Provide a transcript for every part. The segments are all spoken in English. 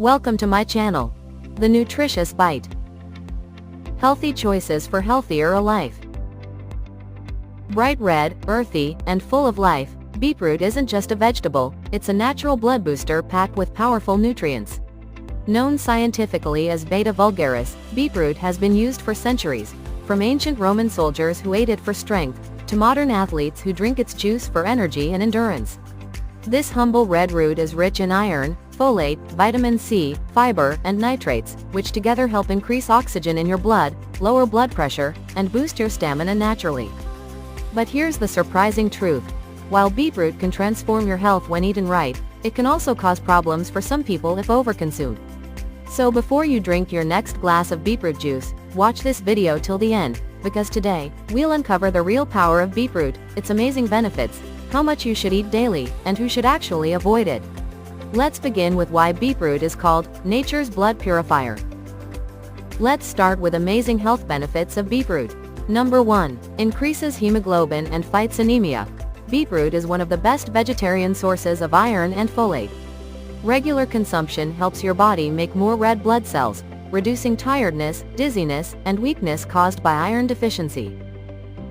Welcome to my channel, The Nutritious Bite. Healthy choices for healthier life. Bright red, earthy, and full of life, beetroot isn't just a vegetable, it's a natural blood booster packed with powerful nutrients. Known scientifically as beta vulgaris, beetroot has been used for centuries, from ancient Roman soldiers who ate it for strength, to modern athletes who drink its juice for energy and endurance. This humble red root is rich in iron, folate, vitamin C, fiber, and nitrates, which together help increase oxygen in your blood, lower blood pressure, and boost your stamina naturally. But here's the surprising truth. While beetroot can transform your health when eaten right, it can also cause problems for some people if overconsumed. So before you drink your next glass of beetroot juice, watch this video till the end, because today, we'll uncover the real power of beetroot, its amazing benefits, how much you should eat daily, and who should actually avoid it. Let's begin with why beetroot is called nature's blood purifier. Let's start with amazing health benefits of beetroot. Number 1. Increases hemoglobin and fights anemia. Beetroot is one of the best vegetarian sources of iron and folate. Regular consumption helps your body make more red blood cells, reducing tiredness, dizziness, and weakness caused by iron deficiency.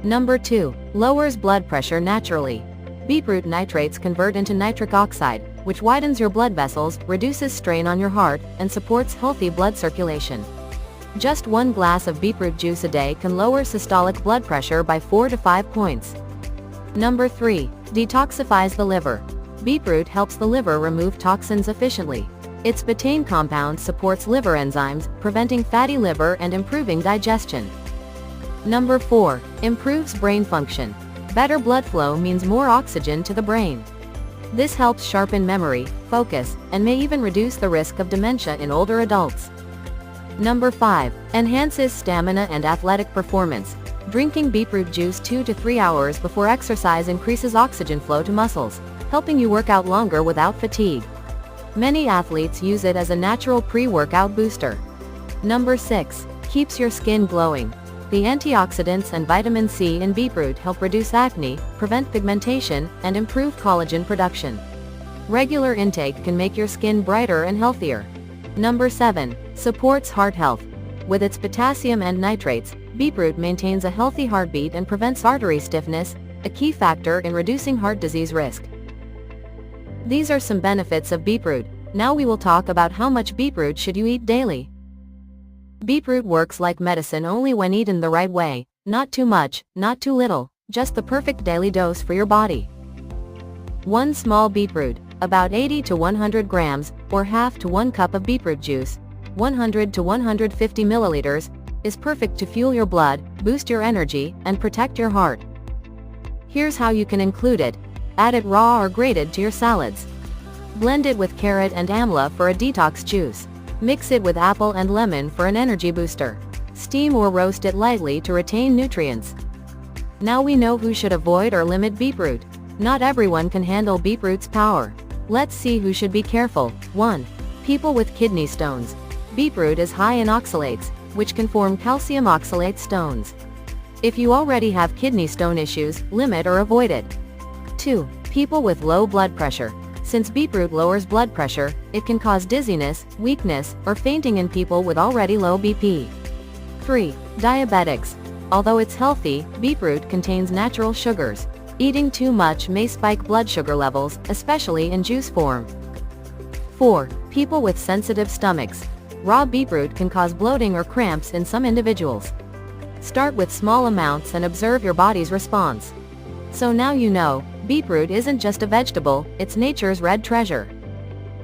Number 2. Lowers blood pressure naturally. Beetroot nitrates convert into nitric oxide, which widens your blood vessels, reduces strain on your heart, and supports healthy blood circulation. Just 1 glass of beetroot juice a day can lower systolic blood pressure by 4 to 5 points. Number 3. Detoxifies the liver. Beetroot helps the liver remove toxins efficiently. Its betaine compound supports liver enzymes, preventing fatty liver and improving digestion. Number 4. Improves brain function. Better blood flow means more oxygen to the brain. This helps sharpen memory, focus, and may even reduce the risk of dementia in older adults. Number 5. Enhances stamina and athletic performance. Drinking beetroot juice 2 to 3 hours before exercise increases oxygen flow to muscles, helping you work out longer without fatigue. Many athletes use it as a natural pre-workout booster. Number 6. Keeps your skin glowing. The antioxidants and vitamin C in beetroot help reduce acne, prevent pigmentation, and improve collagen production. Regular intake can make your skin brighter and healthier. Number 7. Supports heart health. With its potassium and nitrates, beetroot maintains a healthy heartbeat and prevents artery stiffness, a key factor in reducing heart disease risk. These are some benefits of beetroot. Now we will talk about how much beetroot should you eat daily. Beetroot works like medicine only when eaten the right way, not too much, not too little, just the perfect daily dose for your body. 1 small beetroot, about 80 to 100 grams, or half to 1 cup of beetroot juice, 100 to 150 milliliters, is perfect to fuel your blood, boost your energy, and protect your heart. Here's how you can include it. Add it raw or grated to your salads. Blend it with carrot and amla for a detox juice. Mix it with apple and lemon for an energy booster. Steam or roast it lightly to retain nutrients. Now we know who should avoid or limit beetroot. Not everyone can handle beetroot's power. Let's see who should be careful. 1. People with kidney stones. Beetroot is high in oxalates, which can form calcium oxalate stones. If you already have kidney stone issues, limit or avoid it. 2. People with low blood pressure. Since beetroot lowers blood pressure, it can cause dizziness, weakness, or fainting in people with already low BP. 3. Diabetics. Although it's healthy, beetroot contains natural sugars. Eating too much may spike blood sugar levels, especially in juice form. 4. People with sensitive stomachs. Raw beetroot can cause bloating or cramps in some individuals. Start with small amounts and observe your body's response. So now you know, beetroot isn't just a vegetable, it's nature's red treasure.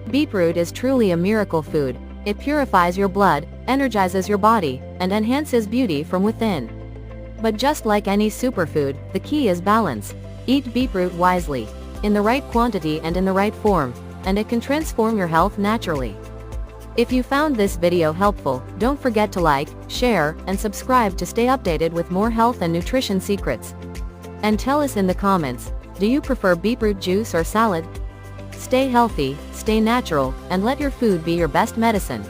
Beetroot is truly a miracle food. It purifies your blood, energizes your body, and enhances beauty from within. But just like any superfood, the key is balance. Eat beetroot wisely, in the right quantity and in the right form, and it can transform your health naturally. If you found this video helpful, don't forget to like, share, and subscribe to stay updated with more health and nutrition secrets. And tell us in the comments, do you prefer beetroot juice or salad? Stay healthy, stay natural, and let your food be your best medicine.